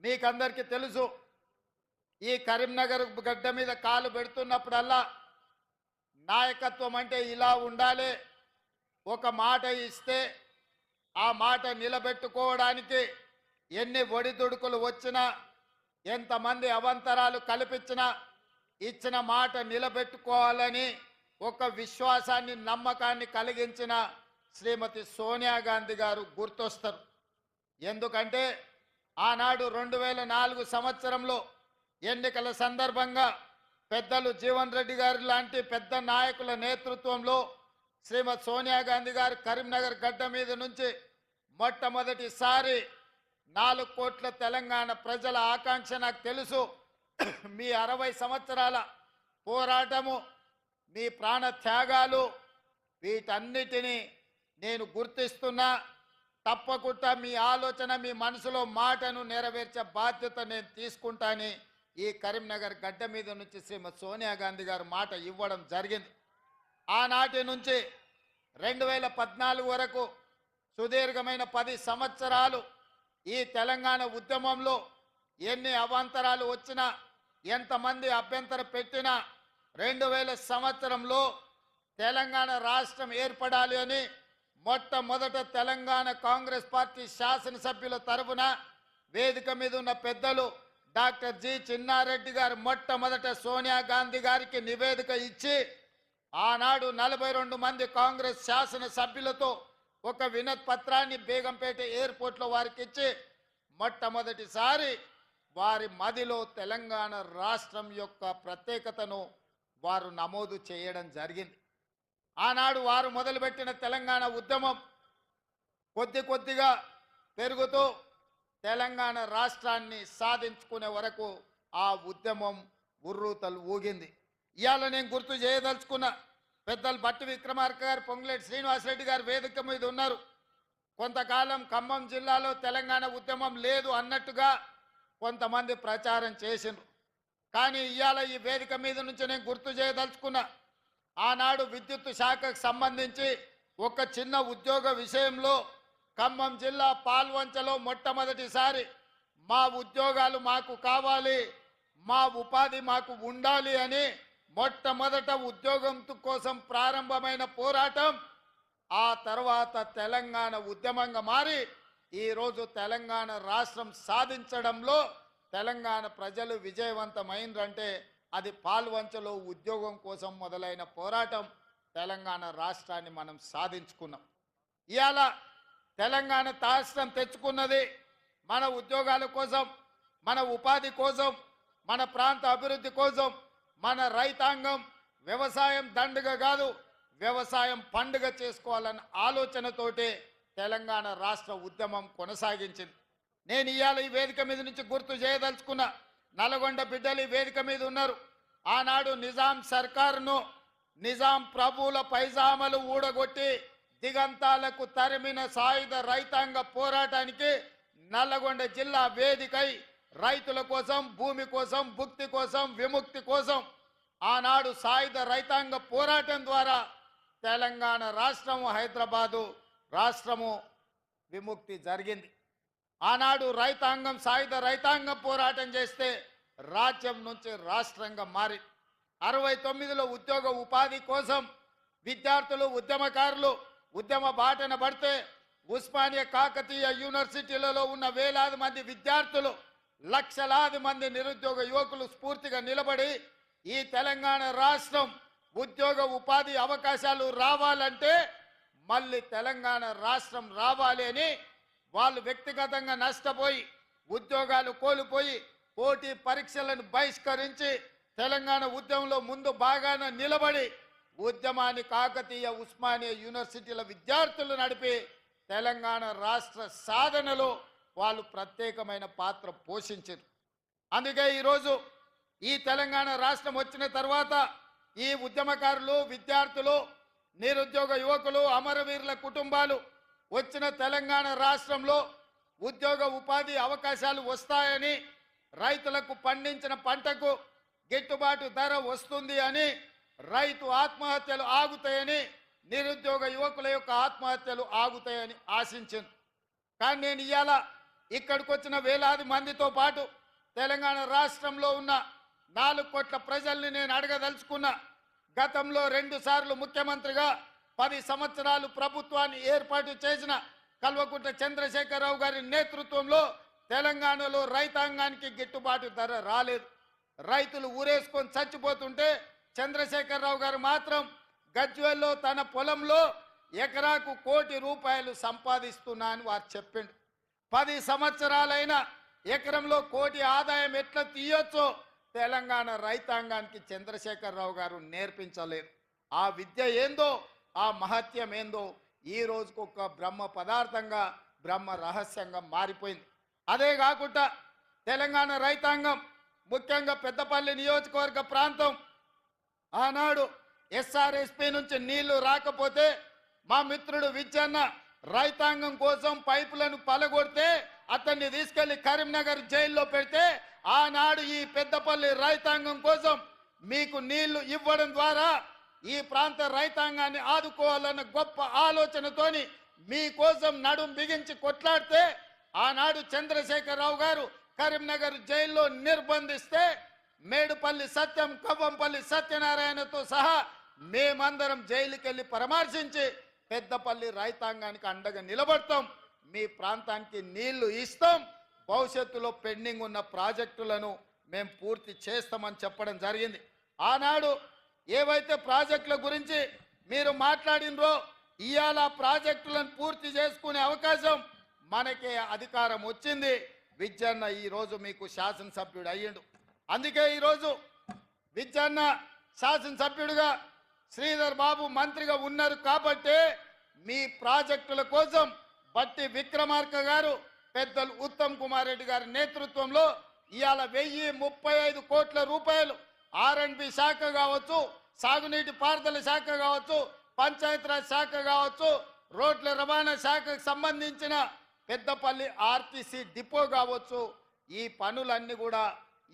మీకందరికీ తెలుసు, ఈ కరీంనగర్ గడ్డ మీద కాలు పెడుతున్నప్పుడల్లా నాయకత్వం అంటే ఇలా ఉండాలి, ఒక మాట ఇస్తే ఆ మాట నిలబెట్టుకోవడానికి ఎన్ని ఒడిదుడుకులు వచ్చినా, ఎంతమంది అవంతరాలు కల్పించినా ఇచ్చిన మాట నిలబెట్టుకోవాలని ఒక విశ్వాసాన్ని, నమ్మకాన్ని కలిగించిన శ్రీమతి సోనియా గాంధీ గారు గుర్తొస్తారు. ఎందుకంటే ఆనాడు 2004 సంవత్సరంలో ఎన్నికల సందర్భంగా పెద్దలు జీవన్ రెడ్డి గారు లాంటి పెద్ద నాయకుల నేతృత్వంలో శ్రీమతి సోనియా గాంధీ గారు కరీంనగర్ గడ్డ మీద నుంచి మొట్టమొదటిసారి 4 కోట్ల తెలంగాణ ప్రజల ఆకాంక్ష నాకు తెలుసు. మీ 60 సంవత్సరాల పోరాటము, మీ ప్రాణ త్యాగాలు, వీటన్నిటినీ నేను గుర్తిస్తున్నా. తప్పకుండా మీ ఆలోచన, మీ మనసులో మాటను నెరవేర్చే బాధ్యత నేను తీసుకుంటానని ఈ కరీంనగర్ గడ్డ మీద నుంచి శ్రీమతి సోనియా గాంధీ గారు మాట ఇవ్వడం జరిగింది. ఆనాటి నుంచి 2014 వరకు సుదీర్ఘమైన 10 సంవత్సరాలు ఈ తెలంగాణ ఉద్యమంలో ఎన్ని అవాంతరాలు వచ్చినా, ఎంతమంది అభ్యంతరం పెట్టినా 2000 సంవత్సరంలో తెలంగాణ రాష్ట్రం ఏర్పడాలి అని మొట్టమొదట తెలంగాణ కాంగ్రెస్ పార్టీ శాసనసభ్యుల తరఫున వేదిక మీద ఉన్న పెద్దలు డాక్టర్ జి చిన్నారెడ్డి గారు మొట్టమొదట సోనియా గాంధీ గారికి నివేదిక ఇచ్చి ఆనాడు 42 మంది కాంగ్రెస్ శాసనసభ్యులతో ఒక వినతి పత్రాన్ని బేగంపేట ఎయిర్పోర్ట్లో వారికి ఇచ్చి మొట్టమొదటిసారి వారి మదిలో తెలంగాణ రాష్ట్రం యొక్క ప్రత్యేకతను వారు నమోదు చేయడం జరిగింది. ఆనాడు వారు మొదలుపెట్టిన తెలంగాణ ఉద్యమం కొద్ది కొద్దిగా పెరుగుతూ తెలంగాణ రాష్ట్రాన్ని సాధించుకునే వరకు ఆ ఉద్యమం ఉర్రూతలు ఊగింది. ఇవాళ నేను గుర్తు చేయదలుచుకున్న పెద్దలు బట్టి విక్రమార్క గారు, పొంగులేటి శ్రీనివాసరెడ్డి గారు వేదిక మీద ఉన్నారు. కొంతకాలం ఖమ్మం జిల్లాలో తెలంగాణ ఉద్యమం లేదు అన్నట్టుగా కొంతమంది ప్రచారం చేసిండ్రు. కానీ ఇవాళ ఈ వేదిక మీద నుంచి నేను గుర్తు చేయదలుచుకున్నా, ఆనాడు విద్యుత్ శాఖకు సంబంధించి ఒక చిన్న ఉద్యోగ విషయంలో ఖమ్మం జిల్లా పాల్వంచలో మొట్టమొదటిసారి మా ఉద్యోగాలు మాకు కావాలి, మా ఉపాధి మాకు ఉండాలి అని మొట్టమొదట ఉద్యోగం కోసం ప్రారంభమైన పోరాటం ఆ తర్వాత తెలంగాణ ఉద్యమంగా మారి ఈరోజు తెలంగాణ రాష్ట్రం సాధించడంలో తెలంగాణ ప్రజలు విజయవంతమైందంటే అది పాల్వంచలో ఉద్యోగం కోసం మొదలైన పోరాటం. తెలంగాణ రాష్ట్రాన్ని మనం సాధించుకున్నాం. ఇవాళ తెలంగాణ రాష్ట్రం తెచ్చుకున్నది మన ఉద్యోగాల కోసం, మన ఉపాధి కోసం, మన ప్రాంత అభివృద్ధి కోసం. మన రైతాంగం వ్యవసాయం దండుగ కాదు, వ్యవసాయం పండుగ చేసుకోవాలన్న ఆలోచనతోటే తెలంగాణ రాష్ట్ర ఉద్యమం కొనసాగించింది. నేను ఇవాళ ఈ వేదిక మీద నుంచి గుర్తు చేయదలుచుకున్న నల్గొండ బిడ్డలు ఈ వేదిక మీద ఉన్నారు. ఆనాడు నిజాం సర్కారును, నిజాం ప్రభువుల పైజామలు ఊడగొట్టి దిగంతాలకు తరిమిన సాయుధ రైతాంగ పోరాటానికి నల్లగొండ జిల్లా వేదికై రైతుల కోసం, భూమి కోసం, భుక్తి కోసం, విముక్తి కోసం ఆనాడు సాయుధ రైతాంగ పోరాటం ద్వారా తెలంగాణ రాష్ట్రము, హైదరాబాదు రాష్ట్రము విముక్తి జరిగింది. ఆనాడు రైతాంగం, సాయుధ రైతాంగం పోరాటం చేస్తే రాజ్యం నుంచి రాష్ట్రంగా మారి 69లో ఉద్యోగ ఉపాధి కోసం విద్యార్థులు, ఉద్యమకారులు ఉద్యమ బాటన పడితే ఉస్మానియా, కాకతీయ యూనివర్సిటీలలో ఉన్న వేలాది మంది విద్యార్థులు, లక్షలాది మంది నిరుద్యోగ యువకులు స్ఫూర్తిగా నిలబడి ఈ తెలంగాణ రాష్ట్రం ఉద్యోగ ఉపాధి అవకాశాలు రావాలంటే మళ్ళీ తెలంగాణ రాష్ట్రం రావాలి అని వాళ్ళు వ్యక్తిగతంగా నష్టపోయి, ఉద్యోగాలు కోల్పోయి, పోటీ పరీక్షలను బహిష్కరించి తెలంగాణ ఉద్యమంలో ముందు బాగాన నిలబడి ఉద్యమాన్ని కాకతీయ, ఉస్మానియా యూనివర్సిటీల విద్యార్థులు నడిపి తెలంగాణ రాష్ట్ర సాధనలో వాళ్ళు ప్రత్యేకమైన పాత్ర పోషించారు. అందుకే ఈరోజు ఈ తెలంగాణ రాష్ట్రం వచ్చిన తర్వాత ఈ ఉద్యమకారులు, విద్యార్థులు, నిరుద్యోగ యువకులు, అమరవీరుల కుటుంబాలు వచ్చిన తెలంగాణ రాష్ట్రంలో ఉద్యోగ ఉపాధి అవకాశాలు వస్తాయని, రైతులకు పండించిన పంటకు గిట్టుబాటు ధర వస్తుంది అని, రైతు ఆత్మహత్యలు ఆగుతాయని, నిరుద్యోగ యువకుల యొక్క ఆత్మహత్యలు ఆగుతాయని ఆశించింది. కానీ నేను ఇవాళ ఇక్కడికి వచ్చిన వేలాది మందితో పాటు తెలంగాణ రాష్ట్రంలో ఉన్న 4 కోట్ల ప్రజల్ని నేను అడగదలుచుకున్నా. గతంలో 2 సార్లు ముఖ్యమంత్రిగా 10 సంవత్సరాలు ప్రభుత్వాన్ని ఏర్పాటు చేసిన కల్వకుంట్ల చంద్రశేఖరరావు గారి నేతృత్వంలో తెలంగాణలో రైతాంగానికి గిట్టుబాటు ధర రాలేదు. రైతులు ఊరేసుకొని చచ్చిపోతుంటే చంద్రశేఖరరావు గారు మాత్రం గజ్వేల్లో తన పొలంలో ఎకరాకు ₹1 కోటి సంపాదిస్తున్నా అని వారు చెప్పిండు. 10 సంవత్సరాలైన ఎకరంలో ₹1 కోటి ఆదాయం ఎట్లా తీయొచ్చో తెలంగాణ రైతాంగానికి చంద్రశేఖరరావు గారు నేర్పించలేదు. ఆ విద్య ఏందో, ఆ మహత్యం ఏందో ఈ రోజుకు ఒక బ్రహ్మ పదార్థంగా, బ్రహ్మ రహస్యంగా మారిపోయింది. అదే కాకుండా తెలంగాణ రైతాంగం, ముఖ్యంగా పెద్దపల్లి నియోజకవర్గ ప్రాంతం, ఆనాడు ఎస్ఆర్ఎస్పీ నుంచి నీళ్లు రాకపోతే మా మిత్రుడు విజయన్న రైతాంగం కోసం పైపులను పలగొడితే అతన్ని తీసుకెళ్లి కరీంనగర్ జైల్లో పెడితే ఆనాడు ఈ పెద్దపల్లి రైతాంగం కోసం మీకు నీళ్లు ఇవ్వడం ద్వారా ఈ ప్రాంత రైతాంగాన్ని ఆదుకోవాలన్న గొప్ప ఆలోచనతోని మీకోసం నడుం బిగించి కొట్లాడితే ఆనాడు చంద్రశేఖరరావు గారు కరీంనగర్ జైల్లో నిర్బంధిస్తే మేడుపల్లి సత్యం, కవ్వంపల్లి సత్యనారాయణతో సహా మేమందరం జైలుకి వెళ్ళి పరామర్శించి పెద్దపల్లి రైతాంగానికి అండగా నిలబడతాం, మీ ప్రాంతానికి నీళ్లు ఇస్తాం, భవిష్యత్తులో పెండింగ్ ఉన్న ప్రాజెక్టులను మేము పూర్తి చేస్తామని చెప్పడం జరిగింది. ఆనాడు ఏవైతే ప్రాజెక్టుల గురించి మీరు మాట్లాడినరో ఇవాళ ప్రాజెక్టులను పూర్తి చేసుకునే అవకాశం మనకే అధికారం వచ్చింది. విజయన్న ఈరోజు మీకు శాసనసభ్యుడు అయ్యిండు. అందుకే ఈరోజు విజయన్న శాసనసభ్యుడిగా, శ్రీధర్ బాబు మంత్రిగా ఉన్నారు కాబట్టి మీ ప్రాజెక్టుల కోసం బట్టి విక్రమార్క గారు, పెద్దలు ఉత్తమ్ కుమార్ రెడ్డి గారి నేతృత్వంలో ఇవాళ ₹1035 కోట్ల R&B శాఖ కావచ్చు, సాగునీటి పారుదల శాఖ కావచ్చు, పంచాయతీరాజ్ శాఖ కావచ్చు, రోడ్ల రవాణా శాఖకు సంబంధించిన పెద్దపల్లి ఆర్టీసీ డిపో కావచ్చు, ఈ పనులన్నీ కూడా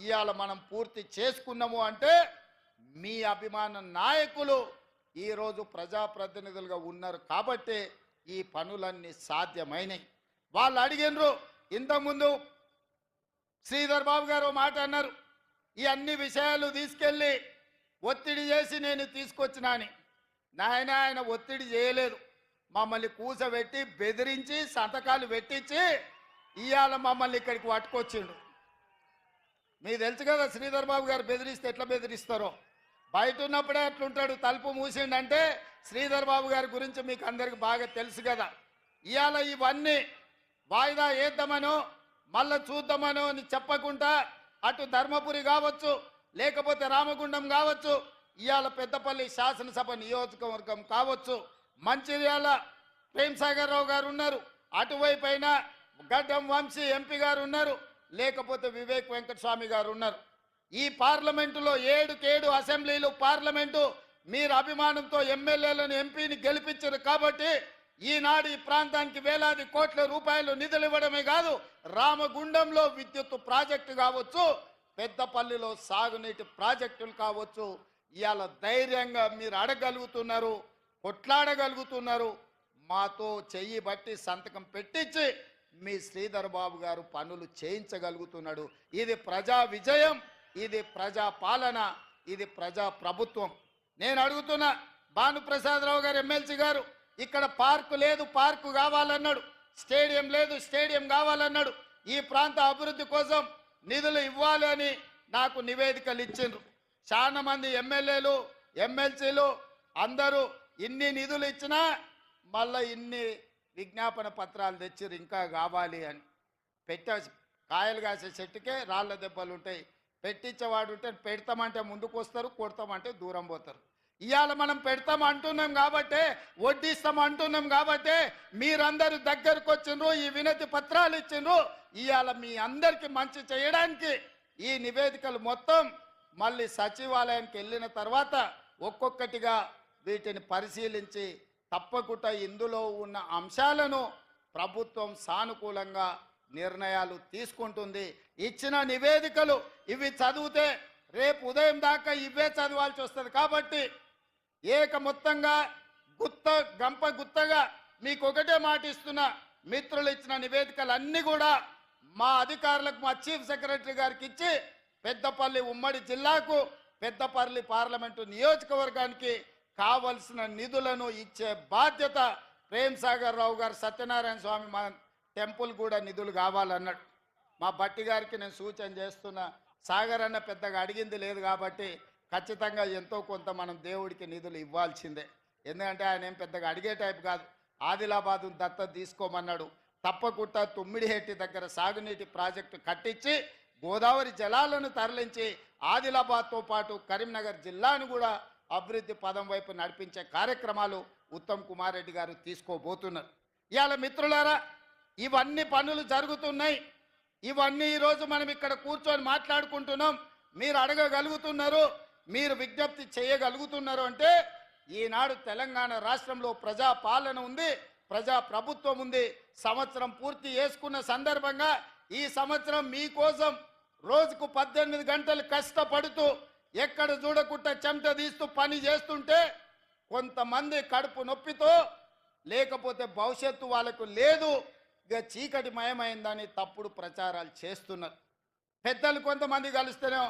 ఇవాళ మనం పూర్తి చేసుకున్నాము అంటే మీ అభిమాన నాయకులు ఈరోజు ప్రజాప్రతినిధులుగా ఉన్నారు కాబట్టి ఈ పనులన్నీ సాధ్యమైనవి. వాళ్ళు అడిగినరు, ఇంతకుముందు శ్రీధర్ బాబు గారు మాట అన్నారు, ఈ అన్ని విషయాలు తీసుకెళ్ళి ఒత్తిడి చేసి నేను తీసుకొచ్చినా అని. ఆయన ఒత్తిడి చేయలేదు, మమ్మల్ని కూసబెట్టి బెదిరించి సంతకాలు పెట్టించి ఇవాళ మమ్మల్ని ఇక్కడికి పట్టుకొచ్చిండు. మీకు తెలుసు కదా శ్రీధర్ బాబు గారు బెదిరిస్తే ఎట్లా బెదిరిస్తారో. బయట ఉన్నప్పుడే అట్లుంటాడు, తలుపు మూసిండంటే శ్రీధర్ బాబు గారి గురించి మీకు అందరికి బాగా తెలుసు కదా. ఇవాళ ఇవన్నీ వాయిదా వేద్దామనో మళ్ళా చూద్దామనో అని చెప్పకుండా అటు ధర్మపురి కావచ్చు, లేకపోతే రామగుండం కావచ్చు, ఇవాళ పెద్దపల్లి శాసనసభ నియోజకవర్గం కావచ్చు, మంచిర్యాల ప్రేమ్సాగర్ రావు గారు ఉన్నారు, అటువైపు అయినా గడ్డం వంశీ ఎంపీ గారు ఉన్నారు, లేకపోతే వివేక్ వెంకటస్వామి గారు ఉన్నారు. ఈ పార్లమెంటులో 7 అసెంబ్లీలు పార్లమెంటు మీరు అభిమానంతో ఎమ్మెల్యేలను, ఎంపీని గెలిపించారు కాబట్టి ఈనాడు ఈ ప్రాంతానికి వేలాది కోట్ల రూపాయలు నిధులు ఇవ్వడమే కాదు, రామగుండంలో విద్యుత్ ప్రాజెక్టు కావచ్చు, పెద్దపల్లిలో సాగునీటి ప్రాజెక్టులు కావచ్చు, ఇవాళ ధైర్యంగా మీరు అడగలుగుతున్నారు, కొట్లాడగలుగుతున్నారు. మాతో చెయ్యి బట్టి సంతకం పెట్టించి మీ శ్రీధర్ బాబు గారు పనులు చేయించగలుగుతున్నాడు. ఇది ప్రజా విజయం, ఇది ప్రజా పాలన, ఇది ప్రజా ప్రభుత్వం. నేను అడుగుతున్నా, భానుప్రసాదరావు గారు ఎమ్మెల్సీ గారు, ఇక్కడ పార్కు లేదు, పార్కు కావాలన్నాడు, స్టేడియం లేదు, స్టేడియం కావాలన్నాడు, ఈ ప్రాంత అభివృద్ధి కోసం నిధులు ఇవ్వాలి అని నాకు నివేదికలు ఇచ్చిండ్రు. చాలా మంది ఎమ్మెల్యేలు, ఎమ్మెల్సీలు అందరూ ఇన్ని నిధులు ఇచ్చినా మళ్ళీ ఇన్ని విజ్ఞాపన పత్రాలు తెచ్చిర్రు ఇంకా కావాలి అని. కాయలు కాసే చెట్టుకే రాళ్ళ దెబ్బలు ఉంటాయి, పెట్టించేవాడు ఉంటే పెడతామంటే ముందుకు వస్తారు, కొడతామంటే దూరం పోతారు. ఇవాళ మనం పెడతాం అంటున్నాం కాబట్టి, వడ్డిస్తాం అంటున్నాం కాబట్టి మీరందరూ దగ్గరకు వచ్చిండ్రు, ఈ వినతి పత్రాలు ఇచ్చిండ్రు. ఇవాళ మీ అందరికీ మంచి చేయడానికి ఈ నివేదికలు మొత్తం మళ్ళీ సచివాలయానికి వెళ్ళిన తర్వాత ఒక్కొక్కటిగా వీటిని పరిశీలించి తప్పకుండా ఇందులో ఉన్న అంశాలను ప్రభుత్వం సానుకూలంగా నిర్ణయాలు తీసుకుంటుంది. ఇచ్చిన నివేదికలు ఇవి చదివితే రేపు ఉదయం దాకా ఇవే చదవాల్సి వస్తుంది కాబట్టి మొత్తంగా గంప గుత్తగా మీకు ఒకటే మాట ఇస్తున్నా, మిత్రులు ఇచ్చిన నివేదికలు అన్నీ కూడా మా అధికారులకు మా చీఫ్ సెక్రటరీ గారికి ఇచ్చి పెద్దపల్లి ఉమ్మడి జిల్లాకు పెద్దపల్లి పార్లమెంటు నియోజకవర్గానికి కావలసిన నిధులను ఇచ్చే బాధ్యత ప్రేమ్ సాగర్ రావు గారు సత్యనారాయణ స్వామి మా టెంపుల్ కూడా నిధులు కావాలన్నాడు. మా బట్టి గారికి నేను సూచన చేస్తున్నా, సాగర్ అన్న పెద్దగా అడిగింది లేదు కాబట్టి ఖచ్చితంగా ఎంతో కొంత మనం దేవుడికి నిధులు ఇవ్వాల్సిందే. ఎందుకంటే ఆయన ఏం పెద్దగా అడిగే టైప్ కాదు. ఆదిలాబాదు దత్తత తీసుకోమన్నాడు. తప్పకుండా తుమ్మిడిహెట్టి దగ్గర సాగునీటి ప్రాజెక్టు కట్టించి గోదావరి జలాలను తరలించి ఆదిలాబాద్తో పాటు కరీంనగర్ జిల్లాను కూడా అభివృద్ధి పదం వైపు నడిపించే కార్యక్రమాలు ఉత్తమ్ కుమార్ రెడ్డి గారు తీసుకోబోతున్నారు. ఇవాళ మిత్రులారా, ఇవన్నీ పనులు జరుగుతున్నాయి. ఇవన్నీ ఈరోజు మనం ఇక్కడ కూర్చొని మాట్లాడుకుంటున్నాం. మీరు అడగగలుగుతున్నారు, మీరు విజ్ఞప్తి చేయగలుగుతున్నారు అంటే ఈనాడు తెలంగాణ రాష్ట్రంలో ప్రజా పాలన ఉంది, ప్రజా ప్రభుత్వం ఉంది. సంవత్సరం పూర్తి చేసుకున్న సందర్భంగా ఈ సంవత్సరం మీకోసం రోజుకు 18 గంటలు కష్టపడుతూ ఎక్కడ చూడకుండా చెమట తీస్తూ పని చేస్తుంటే కొంతమంది కడుపు నొప్పితో లేకపోతే భవిష్యత్తు వాళ్ళకు లేదు, ఇక చీకటి మయమైందని తప్పుడు ప్రచారాలు చేస్తున్నారు. పెద్దలు కొంతమంది కలిస్తేనే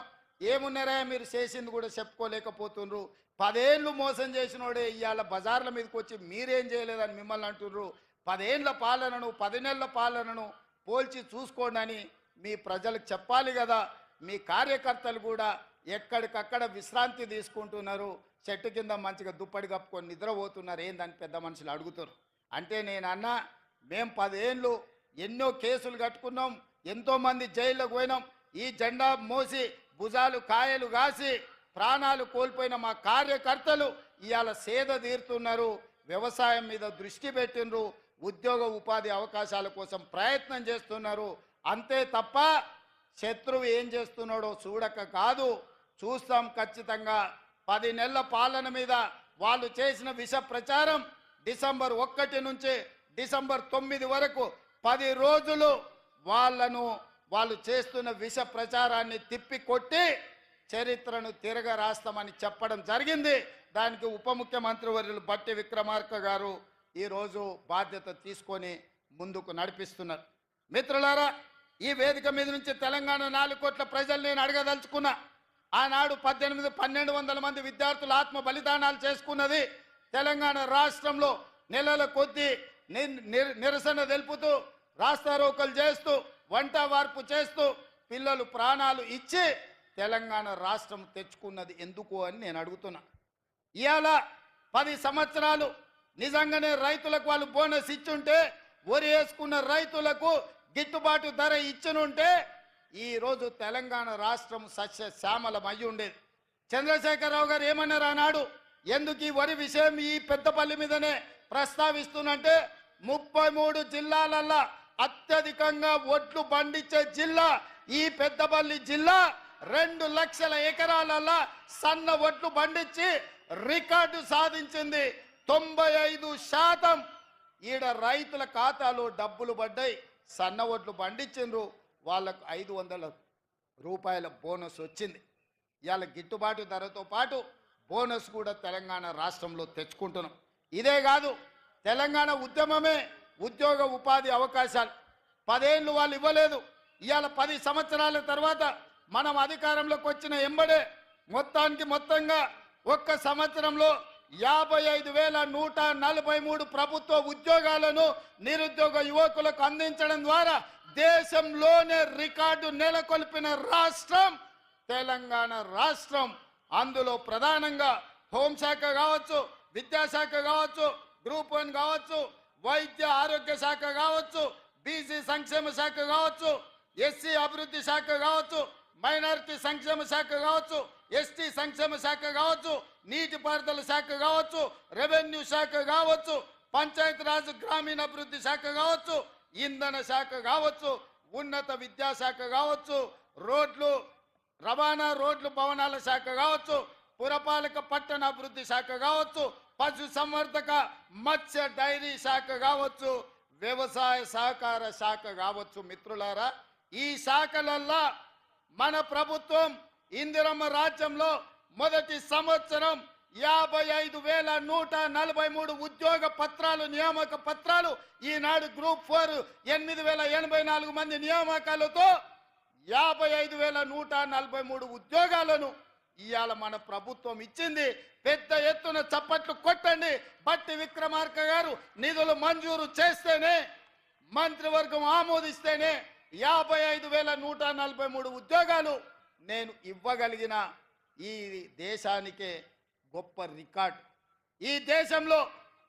ఏమున్నారా మీరు చేసింది కూడా చెప్పుకోలేకపోతున్నారు. 10 ఏళ్ళు మోసం చేసినోడే ఇవాళ బజార్ల మీదకి వచ్చి మీరేం చేయలేదని మిమ్మల్ని అంటున్నారు. 10 ఏళ్ళ పాలనను 10 నెలల పాలనను పోల్చి చూసుకోండి అని మీ ప్రజలకు చెప్పాలి కదా. మీ కార్యకర్తలు కూడా ఎక్కడికక్కడ విశ్రాంతి తీసుకుంటున్నారు, చెట్టు కింద మంచిగా దుప్పటి కప్పుకొని నిద్రపోతున్నారు. ఏందని పెద్ద మనుషులు అడుగుతారు. అంటే నేను అన్నా, మేము 10 ఏళ్ళు ఎన్నో కేసులు కట్టుకున్నాం, ఎంతోమంది జైల్లోకి పోయినాం. ఈ జెండా మోసి భుజాలు కాయలు కాసి ప్రాణాలు కోల్పోయిన మా కార్యకర్తలు ఇవాళ సేద తీరుతున్నారు, వ్యవసాయం మీద దృష్టి పెట్టినరు, ఉద్యోగ ఉపాధి అవకాశాల కోసం ప్రయత్నం చేస్తున్నారు. అంతే తప్ప శత్రువు ఏం చేస్తున్నాడో చూడక కాదు, చూస్తాం ఖచ్చితంగా. 10 నెలల పాలన మీద వాళ్ళు చేసిన విష ప్రచారం డిసెంబర్ 1 నుంచి డిసెంబర్ 9 వరకు 10 రోజులు వాళ్ళు చేస్తున్న విష ప్రచారాన్ని తిప్పి కొట్టి చరిత్రను తిరగ రాస్తామని చెప్పడం జరిగింది. దానికి ఉప ముఖ్యమంత్రి వర్యులు బట్టి విక్రమార్క గారు ఈరోజు బాధ్యత తీసుకొని ముందుకు నడిపిస్తున్నారు. మిత్రులారా, ఈ వేదిక మీద నుంచి తెలంగాణ 4 కోట్ల ప్రజలు నేను అడగదలుచుకున్నా. ఆనాడు 1200 మంది విద్యార్థులు ఆత్మ బలిదానాలు చేసుకున్నది తెలంగాణ రాష్ట్రంలో. నెలల కొద్దీ నిరసన తెలుపుతూ రాస్తారోకలు చేస్తూ వంట వార్పు చేస్తూ పిల్లలు ప్రాణాలు ఇచ్చి తెలంగాణ రాష్ట్రం తెచ్చుకున్నది ఎందుకు అని నేను అడుగుతున్నా. ఇవాళ 10 సంవత్సరాలు నిజంగానే రైతులకు వాళ్ళు బోనస్ ఇచ్చుంటే, వరి వేసుకున్న రైతులకు గిట్టుబాటు ధర ఇచ్చినుంటే ఈరోజు తెలంగాణ రాష్ట్రం సస్యశ్యామలమయ్యి ఉండేది. చంద్రశేఖరరావు గారు ఏమన్నారు ఆనాడు, ఎందుకు ఈ వరి విషయం ఈ పెద్దపల్లి మీదనే ప్రస్తావిస్తున్నంటే 33 జిల్లాలల్లో అత్యధికంగా ఒడ్లు పండించే జిల్లా ఈ పెద్దపల్లి జిల్లా. 2 లక్షల ఎకరాలలో సన్న ఒడ్లు పండించి రికార్డు సాధించింది. 95% ఈడ రైతుల ఖాతాలో డబ్బులు పడ్డాయి. సన్న ఒడ్లు పండించిండ్రు, వాళ్ళకు 500 రూపాయల బోనస్ వచ్చింది. ఇవాళ గిట్టుబాటు ధరతో పాటు బోనస్ కూడా తెలంగాణ రాష్ట్రంలో తెచ్చుకుంటున్నాం. ఇదే కాదు, తెలంగాణ ఉద్యమమే ఉద్యోగ ఉపాధి అవకాశాలు. 10 ఏళ్ళు వాళ్ళు ఇవ్వలేదు. ఇవాళ 10 సంవత్సరాల తర్వాత మనం అధికారంలోకి వచ్చిన ఎంబడే మొత్తంగా ఒక్క సంవత్సరంలో 55,143 ప్రభుత్వ ఉద్యోగాలను నిరుద్యోగ యువకులకు అందించడం ద్వారా దేశంలోనే రికార్డు నెలకొల్పిన రాష్ట్రం తెలంగాణ రాష్ట్రం. అందులో ప్రధానంగా హోంశాఖ కావచ్చు, విద్యాశాఖ కావచ్చు, గ్రూప్ 1 కావచ్చు, వైద్య ఆరోగ్య శాఖ కావచ్చు, బీసీ సంక్షేమ శాఖ కావచ్చు, ఎస్సీ అభివృద్ధి శాఖ కావచ్చు, మైనారిటీ సంక్షేమ శాఖ కావచ్చు, ఎస్టీ సంక్షేమ శాఖ కావచ్చు, నీటిపారుదల శాఖ కావచ్చు, రెవెన్యూ శాఖ కావచ్చు, పంచాయతీరాజ్ గ్రామీణాభివృద్ధి శాఖ కావచ్చు, ఇంధన శాఖ కావచ్చు, ఉన్నత విద్యాశాఖ కావచ్చు, రవాణా రోడ్లు భవనాల శాఖ కావచ్చు, పురపాలక పట్టణాభివృద్ధి శాఖ కావచ్చు, పశు సంవర్ధక మత్స్య డైరీ శాఖ కావచ్చు, వ్యవసాయ సహకార శాఖ కావచ్చు. మిత్రులారా, ఈ శాఖలల్లో మన ప్రభుత్వం ఇందిరమ్మ రాజ్యంలో మొదటి సంవత్సరం 55,143 ఉద్యోగ పత్రాలు నియామక పత్రాలు ఈనాడు గ్రూప్ 4 8,084 మంది నియామకాలతో 55,143 ఉద్యోగాలను ఇవాళ మన ప్రభుత్వం ఇచ్చింది. పెద్ద ఎత్తున చప్పట్లు కొట్టండి. బట్టి విక్రమార్క గారు నిధులు మంజూరు చేస్తేనే, మంత్రివర్గం ఆమోదిస్తేనే 55,143 ఉద్యోగాలు నేను ఇవ్వగలిగిన ఈ దేశానికే గొప్ప రికార్డ్. ఈ దేశంలో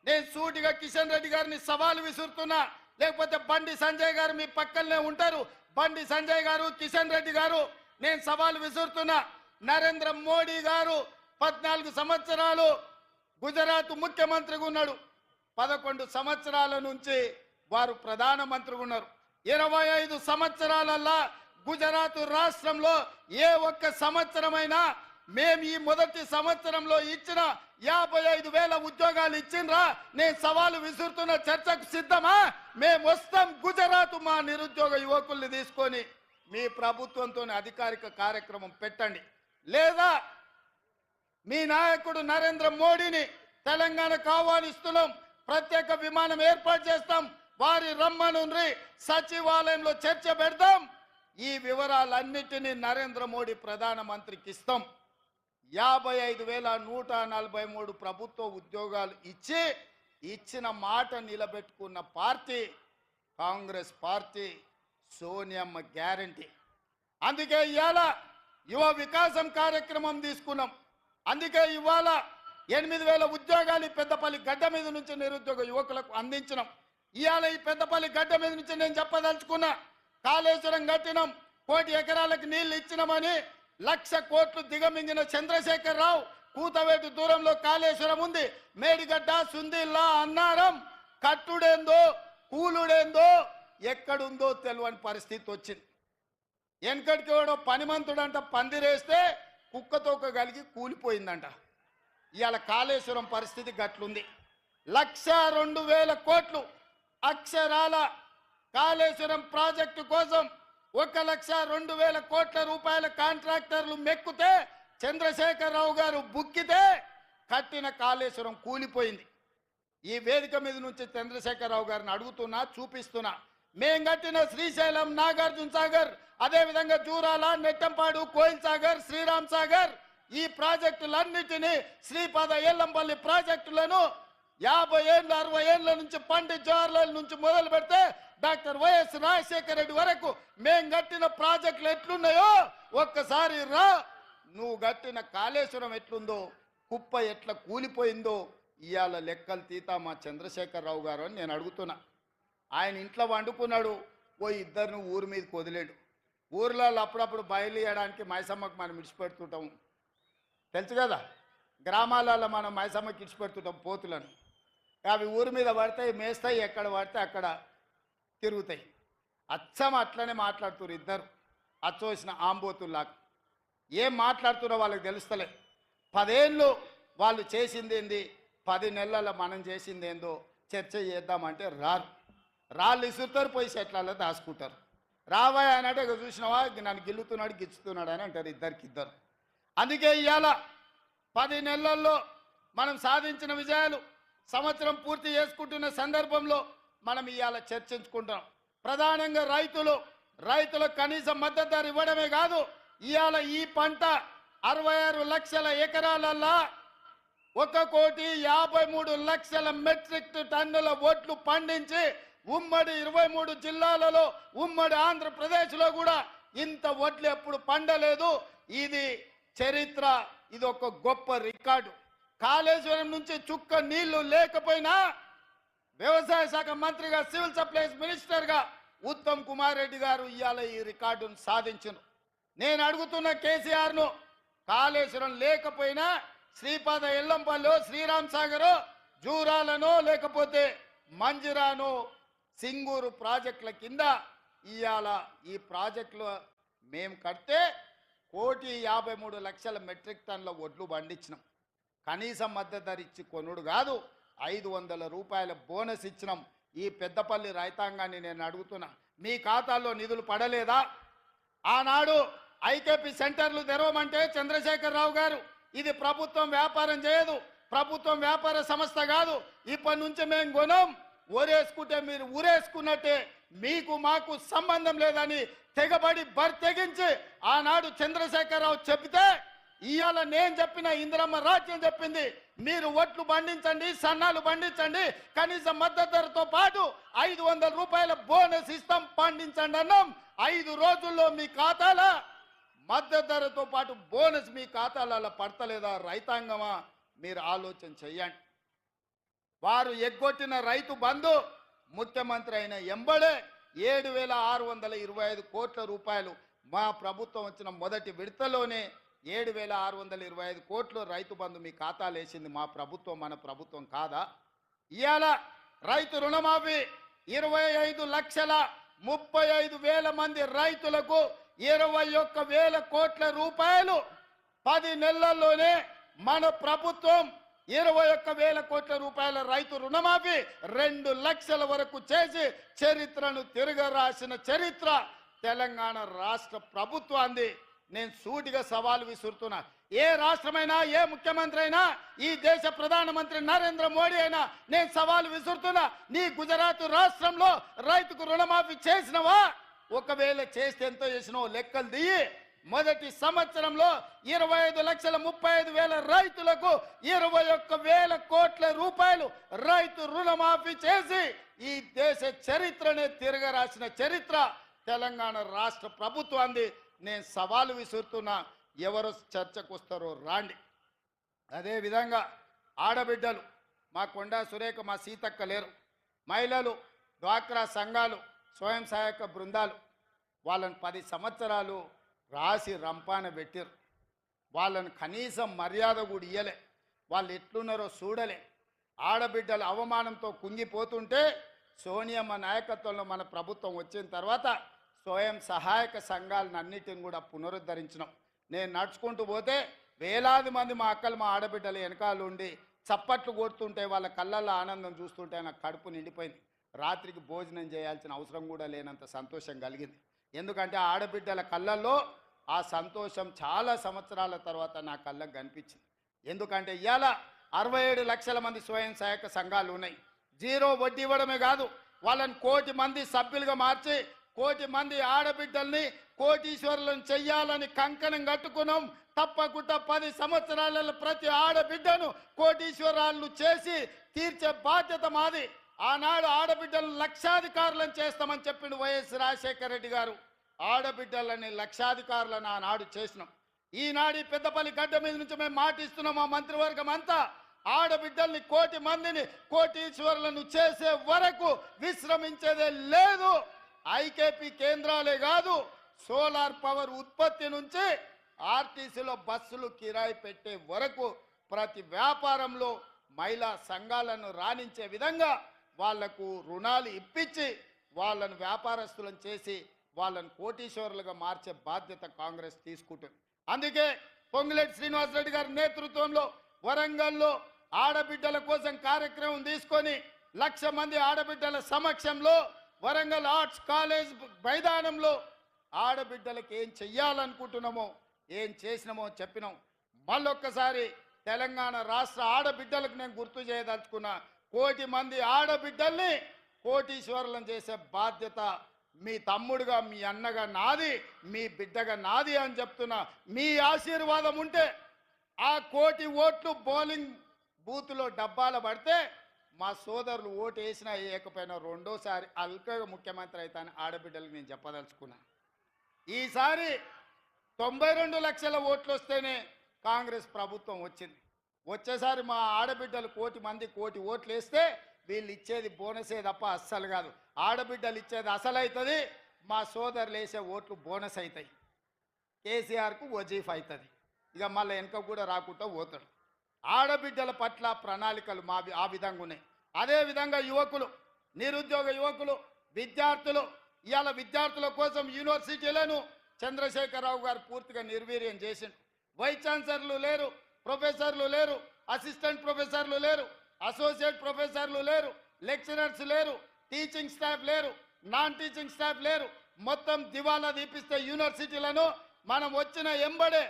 నేను సూటిగా కిషన్ రెడ్డి గారిని సవాలు విసురుతున్నా, లేకపోతే బండి సంజయ్ గారు మీ పక్కనే ఉంటారు. బండి సంజయ్ గారు, కిషన్ రెడ్డి గారు, నేను సవాలు విసురుతున్నా. నరేంద్ర మోడీ గారు 14 సంవత్సరాలు గుజరాత్ ముఖ్యమంత్రిగా ఉన్నాడు. 11 సంవత్సరాల నుంచి వారు ప్రధానమంత్రిగా ఉన్నారు. 25 సంవత్సరాలల్లా గుజరాత్ రాష్ట్రంలో ఏ ఒక్క సంవత్సరమైనా మేము ఈ మొదటి సంవత్సరంలో ఇచ్చిన 55,000 ఉద్యోగాలు ఇచ్చిండ్రా? నేను సవాలు విసురుతున్న, చర్చకు సిద్ధమా? మేము వస్తాం గుజరాత్. మా నిరుద్యోగ యువకుల్ని తీసుకొని మీ ప్రభుత్వంతో అధికారిక కార్యక్రమం పెట్టండి. లేదా మీ నాయకుడు నరేంద్ర మోడీని తెలంగాణకు ఆహ్వానిస్తున్నాం, ప్రత్యేక విమానం ఏర్పాటు చేస్తాం, వారి రమ్మనుండ్రి, సచివాలయంలో చర్చ పెడతాం. ఈ వివరాలన్నిటినీ నరేంద్ర మోడీ ప్రధానమంత్రికి ఇస్తాం. 55,143 ప్రభుత్వ ఉద్యోగాలు ఇచ్చిన మాట నిలబెట్టుకున్న పార్టీ కాంగ్రెస్ పార్టీ. సోనియమ్మ గ్యారంటీ. అందుకే ఇవాళ యువ వికాసం కార్యక్రమం తీసుకున్నాం. అందుకే ఇవాళ 8,000 ఉద్యోగాలు పెద్దపల్లి గడ్డ మీద నుంచి నిరుద్యోగ యువకులకు అందించినాం. ఇవాళ ఈ పెద్దపల్లి గడ్డ మీద నుంచి నేను చెప్పదలుచుకున్నా, కాళేశ్వరం కట్టినాం, 1 కోటి ఎకరాలకు నీళ్లు ఇచ్చినామని 1,00,000 కోట్లు దిగమింగిన చంద్రశేఖర్ రావు కూతవేటు దూరంలో కాళేశ్వరం ఉంది. మేడిగడ్డ, సుందిల్లా, అన్నారం కట్టుడేందో కూలుడేందో ఎక్కడుందో తెలియని పరిస్థితి వచ్చింది. వెనకడికి వాడు పనిమంతుడంట పందిరేస్తే కుక్కతోక కలిగి కూలిపోయిందంట. ఇవాళ కాళేశ్వరం పరిస్థితి గట్లుంది. 1,02,000 కోట్లు అక్షరాల కాళేశ్వరం ప్రాజెక్టు కోసం 1,02,000 కోట్ల రూపాయల కాంట్రాక్టర్లు మెక్కుతే, చంద్రశేఖరరావు గారు బుక్కితే కట్టిన కాళేశ్వరం కూలిపోయింది. ఈ వేదిక మీద నుంచి చంద్రశేఖరరావు గారిని అడుగుతున్నా, చూపిస్తున్నా. మేం కట్టిన శ్రీశైలం, నాగార్జున సాగర్, అదేవిధంగా జూరాల, నెట్టంపాడు, కోయిల్ సాగర్, శ్రీరామ్ సాగర్, ఈ ప్రాజెక్టులన్నిటినీ, శ్రీపాద ఎల్లంపల్లి ప్రాజెక్టులను 50 ఏళ్ళు 60 ఏళ్ళ నుంచి పండిత్ జవహర్లాల్ నుంచి మొదలు పెడితే డాక్టర్ వైఎస్ రాజశేఖర రెడ్డి వరకు మేం కట్టిన ప్రాజెక్టులు ఎట్లున్నాయో ఒక్కసారి రా. నువ్వు కట్టిన కాళేశ్వరం ఎట్లుందో, కుప్ప ఎట్లా కూలిపోయిందో ఇవాళ లెక్కలు తీతా మా చంద్రశేఖరరావు గారు అని నేను అడుగుతున్నా. ఆయన ఇంట్లో వండుకున్నాడు, ఇద్దరిని ఊరి మీదకి వదిలేడు. ఊర్లలో అప్పుడప్పుడు బయలుదేయడానికి మైసమ్మకు మనం ఇడిచిపెడుతుంటాం, తెలుసు కదా. గ్రామాలలో మనం మైసమ్మకి ఇడిచిపెడుతుంటాం పోతులను. అవి ఊరి మీద పడతాయి, మేస్తాయి, ఎక్కడ పడితే అక్కడ తిరుగుతాయి. అచ్చం అట్లనే మాట్లాడుతున్నారు ఇద్దరు, అచ్చోసిన ఆంబోతుల్లాగా. ఏం మాట్లాడుతున్నారో వాళ్ళకి తెలుస్తలే. 10 ఏళ్ళు వాళ్ళు చేసింది ఏంది, 10 నెలల మనం చేసింది ఏందో చర్చ చేద్దామంటే రాళ్ళు ఇసురుతారు, పోయి చెట్లలో దాచుకుంటారు. రావాయి అని అంటే చూసినావా నన్ను గిల్లుతున్నాడు గిచ్చుతున్నాడు అని అంటారు ఇద్దరికిద్దరు. అందుకే ఇవాళ 10 నెలల్లో మనం సాధించిన విజయాలు సంవత్సరం పూర్తి చేసుకుంటున్న సందర్భంలో మనం ఇవాళ చర్చించుకుంటాం. ప్రధానంగా రైతులకు కనీస మద్దతు ధర ఇవ్వడమే కాదు, ఇవాళ ఈ పంట 66 లక్షల ఎకరాలల్లా 1,53,00,000 మెట్రిక్ టన్నుల వడ్లు పండించి ఉమ్మడి 23 జిల్లాలలో, ఉమ్మడి ఆంధ్రప్రదేశ్లో కూడా ఇంత వడ్లు ఎప్పుడు పండలేదు. ఇది చరిత్ర, ఇది ఒక గొప్ప రికార్డు. కాళేశ్వరం నుంచి చుక్క నీళ్లు లేకపోయినా వ్యవసాయ శాఖ మంత్రిగా, సివిల్ సప్లైస్ మినిస్టర్గా ఉత్తమ్ కుమార్ రెడ్డి గారు ఇవాళ ఈ రికార్డును సాధించారు. నేను అడుగుతున్న కేసీఆర్ను, కాళేశ్వరం లేకపోయినా శ్రీపాద ఎల్లంపల్లి, శ్రీరామ్ సాగరు, జూరాలను, లేకపోతే మంజిరాను, సింగూరు ప్రాజెక్టుల కింద ఇవాళ ఈ ప్రాజెక్టులు మేము కడితే 1,53,00,000 మెట్రిక్ టన్నుల వడ్లు పండించినాం. కనీస మద్దతు ధర ఇచ్చి కొనుడు కాదు, 500 రూపాయల బోనస్ ఇచ్చినాం. ఈ పెద్దపల్లి రైతాంగాన్ని నేను అడుగుతున్నా, మీ ఖాతాల్లో నిధులు పడలేదా? ఆనాడు ఐకేపీ సెంటర్లు తెరవమంటే చంద్రశేఖరరావు గారు ఇది ప్రభుత్వం వ్యాపారం చేయదు, ప్రభుత్వం వ్యాపార సంస్థ కాదు. ఇప్పటి నుంచి మేము కొనం, ఊరేసుకుంటే మీరు ఊరేసుకున్నట్టే, మీకు మాకు సంబంధం లేదని తెగబడి తెగించి ఆనాడు చంద్రశేఖరరావు చెప్తే ఇవాళ నేను చెప్పిన ఇందిరమ్మ రాజ్యం చెప్పింది మీరు ఒట్లు పండించండి, సన్నాలు పండించండి, కనీస మద్దతు ధరతో పాటు 500 రూపాయల బోనస్ ఇస్తాం, పండించండి అన్నాం. 5 రోజుల్లో మీ ఖాతాల మద్దతు ధరతో పాటు బోనస్ మీ ఖాతాలలో పడతలేదా? రైతాంగమా, మీరు ఆలోచన చెయ్యండి. వారు ఎగ్గొట్టిన రైతు బంధు ముఖ్యమంత్రి అయిన ఎంబడే 7,625 కోట్ల రూపాయలు మా ప్రభుత్వం వచ్చిన మొదటి విడతలోనే 7,625 కోట్లు రైతు బంధు మీ ఖాతాలు వేసింది మా ప్రభుత్వం, మన ప్రభుత్వం కాదా? ఇవాళ రైతు రుణమాఫీ 25,35,000 మంది రైతులకు 21,000 కోట్ల రూపాయలు 10 నెలల్లోనే మన ప్రభుత్వం 21,000 కోట్ల రూపాయల రైతు రుణమాఫీ 2 లక్షల వరకు చేసి చరిత్రను తిరగరాసిన చరిత్ర తెలంగాణ రాష్ట్ర ప్రభుత్వాన్ని. నేను సూటిగా సవాలు విసురుతున్నా. ఏ రాష్ట్రమైనా, ఏ ముఖ్యమంత్రి అయినా, ఈ దేశ ప్రధానమంత్రి నరేంద్ర మోడీ అయినా నేను సవాలు విసురుతున్నా. నీ గుజరాత్ రాష్ట్రంలో రైతుకు రుణమాఫీ చేసినవా? ఒకవేళ చేస్తే ఎంతో చేసినావు లెక్కలు దిగి. మొదటి సంవత్సరంలో 25,35,000 రైతులకు 21,000 కోట్ల రూపాయలు రైతు రుణమాఫీ చేసి ఈ దేశ చరిత్రనే తిరగరాసిన చరిత్ర తెలంగాణ రాష్ట్ర ప్రభుత్వాన్ని. నేను సవాలు విసురుతున్నా, ఎవరు చర్చకు వస్తారో రాండి. అదేవిధంగా ఆడబిడ్డలు, మా కొండా సురేఖ, మా సీతక్క లేరు, మహిళలు, డ్వాక్రా సంఘాలు, స్వయం సహాయక బృందాలు, వాళ్ళని 10 సంవత్సరాలు రాసి రంపాన పెట్టారు. వాళ్ళని కనీసం మర్యాద కూడా ఇయ్యలే, వాళ్ళు ఎట్లున్నారో చూడలే. ఆడబిడ్డల అవమానంతో కుంగిపోతుంటే సోనియమ్మ నాయకత్వంలో మన ప్రభుత్వం వచ్చిన తర్వాత స్వయం సహాయక సంఘాలను అన్నిటిని కూడా పునరుద్ధరించినాం. నేను నడుచుకుంటూ పోతే వేలాది మంది మా అక్కలు, మా ఆడబిడ్డలు వెనకాల ఉండి చప్పట్లు కొడుతుంటే వాళ్ళ కళ్ళల్లో ఆనందం చూస్తుంటే నాకు కడుపు నిండిపోయింది. రాత్రికి భోజనం చేయాల్సిన అవసరం కూడా లేనంత సంతోషం కలిగింది. ఎందుకంటే ఆడబిడ్డల కళ్ళల్లో ఆ సంతోషం చాలా సంవత్సరాల తర్వాత నా కళ్ళకు కనిపించింది. ఎందుకంటే ఇవాళ 67 లక్షల మంది స్వయం సహాయక సంఘాలు ఉన్నాయి. 0 వడ్డీ ఇవ్వడమే కాదు, వాళ్ళని 1 కోటి మంది సభ్యులుగా మార్చి 1 కోటి మంది ఆడబిడ్డల్ని కోటీశ్వరులను చెయ్యాలని కంకణం కట్టుకున్నాం. తప్పకుండా 10 సంవత్సరాలలో ప్రతి ఆడబిడ్డను కోటీశ్వరాలను చేసి తీర్చే బాధ్యత మాది. ఆనాడు ఆడబిడ్డలను లక్షాధికారులను చేస్తామని చెప్పిండు వైఎస్ రాజశేఖర రెడ్డి గారు. ఆడబిడ్డలని లక్షాధికారులను ఆనాడు చేసినాం. ఈనాడు పెద్దపల్లి గడ్డ మీద నుంచి మేము మాటిస్తున్నాం, మా మంత్రివర్గం అంతా ఆడబిడ్డల్ని 1 కోటి మందిని కోటీశ్వరులను చేసే వరకు విశ్రమించేదే లేదు. ఐకేపీ కేంద్రాలే కాదు, సోలార్ పవర్ ఉత్పత్తి నుంచి ఆర్టీసీలో బస్సులు కిరాయి పెట్టే వరకు ప్రతి వ్యాపారంలో మహిళా సంఘాలను రాణించే విధంగా వాళ్లకు రుణాలు ఇప్పించి వాళ్ళను వ్యాపారస్తులను చేసి వాళ్ళను కోటీశ్వరులుగా మార్చే బాధ్యత కాంగ్రెస్ తీసుకుంటుంది. అందుకే పొంగులేటి శ్రీనివాసరెడ్డి గారి నేతృత్వంలో వరంగల్లో ఆడబిడ్డల కోసం కార్యక్రమం తీసుకొని 1,00,000 మంది ఆడబిడ్డల సమక్షంలో వరంగల్ ఆర్ట్స్ కాలేజ్ మైదానంలో ఆడబిడ్డలకు ఏం చెయ్యాలనుకుంటున్నామో, ఏం చేసినామో చెప్పినాం. మళ్ళొక్కసారి తెలంగాణ రాష్ట్ర ఆడబిడ్డలకు నేను గుర్తు చేయదలుచుకున్నా, 1 కోటి మంది ఆడబిడ్డల్ని కోటీశ్వరులను చేసే బాధ్యత మీ తమ్ముడుగా, మీ అన్నగా నాది, మీ బిడ్డగా నాది అని చెప్తున్నా. మీ ఆశీర్వాదం ఉంటే ఆ 1 కోటి ఓట్లు బౌలింగ్ బూత్లో డబ్బాలు పడితే మా సోదరులు ఓటు వేసినా వేయకపోయినా రెండోసారి అల్కగా ముఖ్యమంత్రి అవుతాను ఆడబిడ్డలకు నేను చెప్పదలుచుకున్నా. ఈసారి 92 లక్షల ఓట్లు వస్తేనే కాంగ్రెస్ ప్రభుత్వం వచ్చింది. వచ్చేసారి మా ఆడబిడ్డలు 1 కోటి మంది 1 కోటి ఓట్లు వేస్తే వీళ్ళు ఇచ్చేది బోనసే తప్ప అస్సలు కాదు. ఆడబిడ్డలు ఇచ్చేది అసలు అవుతుంది, మా సోదరులు వేసే ఓట్లు బోనస్ అవుతాయి. కేసీఆర్కు వజీఫ్ అవుతుంది, ఇక మళ్ళీ వెనక కూడా రాకుండా పోతాడు. ఆడబిడ్డల పట్ల ప్రణాళికలు మావి ఆ విధంగా ఉన్నాయి. అదేవిధంగా యువకులు, నిరుద్యోగ యువకులు, విద్యార్థులు, ఇవాళ విద్యార్థుల కోసం యూనివర్సిటీలను చంద్రశేఖరరావు గారు పూర్తిగా నిర్వీర్యం చేసిండు. వైస్ ఛాన్సలర్లు లేరు, ప్రొఫెసర్లు లేరు, అసిస్టెంట్ ప్రొఫెసర్లు లేరు, అసోసియేట్ ప్రొఫెసర్లు లేరు, లెక్చరర్స్ లేరు, టీచింగ్ స్టాఫ్ లేరు, నాన్ టీచింగ్ స్టాఫ్ లేరు. మొత్తం దివాలా దీపిస్తే యూనివర్సిటీలను మనం వచ్చిన ఎంబడే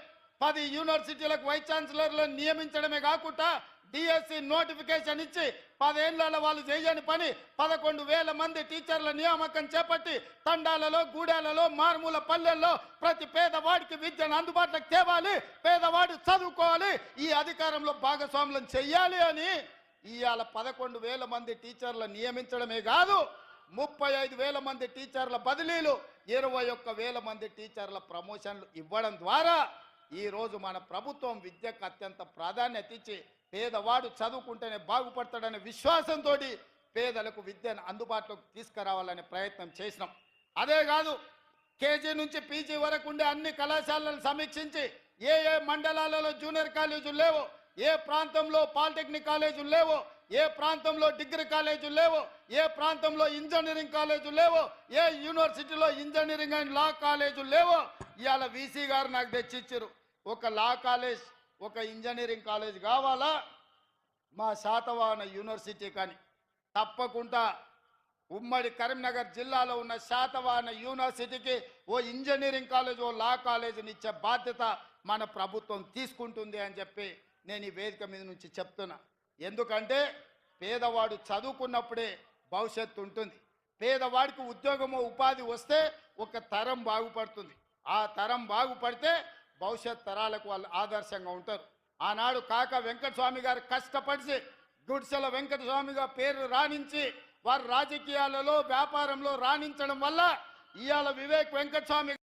10 యూనివర్సిటీలకు వైస్ ఛాన్సలర్లను నియమించడమే కాకుండా డిఎస్సి నోటిఫికేషన్ ఇచ్చి 10 ఏళ్ల వాళ్ళు చేయని పని 11,000 మంది టీచర్ల నియామకం చేపట్టి తండాలలో గూడాలలో మారుమూల పల్లెల్లో ప్రతి పేదవాడికి విద్యను అందుబాటులోకి తేవాలి, పేదవాడు చదువుకోవాలి, ఈ అధికారంలో భాగస్వాములను చెయ్యాలి అని ఇవాళ 11,000 మంది టీచర్ల నియమించడమే కాదు 35,000 మంది టీచర్ల బదిలీలు 21,000 మంది టీచర్ల ప్రమోషన్లు ఇవ్వడం ద్వారా ఈ రోజు మన ప్రభుత్వం విద్యకు అత్యంత ప్రాధాన్యత ఇచ్చి పేదవాడు చదువుకుంటేనే బాగుపడతాడనే విశ్వాసంతో పేదలకు విద్యను అందుబాటులోకి తీసుకురావాలనే ప్రయత్నం చేసినాం. అదే కాదు కేజీ నుంచి పీజీ వరకు ఉండే అన్ని కళాశాలలను సమీక్షించి ఏ ఏ మండలాలలో జూనియర్ కాలేజీలు లేవో, ఏ ప్రాంతంలో పాలిటెక్నిక్ కాలేజీలు లేవో, ఏ ప్రాంతంలో డిగ్రీ కాలేజీలు లేవో, ఏ ప్రాంతంలో ఇంజనీరింగ్ కాలేజీలు లేవో, ఏ యూనివర్సిటీలో ఇంజనీరింగ్ అండ్ లా కాలేజీలు లేవో ఇవాళ వీసీ గారు నాకు తెచ్చిచ్చారు. ఒక లా కాలేజ్ ఒక ఇంజనీరింగ్ కాలేజ్ కావాలా మా శాతవాహన యూనివర్సిటీ కానీ తప్పకుండా ఉమ్మడి కరీంనగర్ జిల్లాలో ఉన్న శాతవాహన యూనివర్సిటీకి ఓ ఇంజనీరింగ్ కాలేజ్ ఓ లా కాలేజీని ఇచ్చే బాధ్యత మన ప్రభుత్వం తీసుకుంటుంది అని చెప్పి నేను ఈ వేదిక మీద నుంచి చెప్తున్నా. ఎందుకంటే పేదవాడు చదువుకున్నప్పుడే భవిష్యత్తు ఉంటుంది. పేదవాడికి ఉద్యోగమో ఉపాధి వస్తే ఒక తరం బాగుపడుతుంది. ఆ తరం బాగుపడితే భవిష్యత్ తరాలకు వాళ్ళు ఆదర్శంగా ఉంటారు. ఆనాడు కాక వెంకటస్వామి గారు కష్టపడి గుడిసెల వెంకటస్వామిగా పేరు రాణించి వారు రాజకీయాలలో వ్యాపారంలో రాణించడం వల్ల ఇవాళ వివేక్ వెంకటస్వామి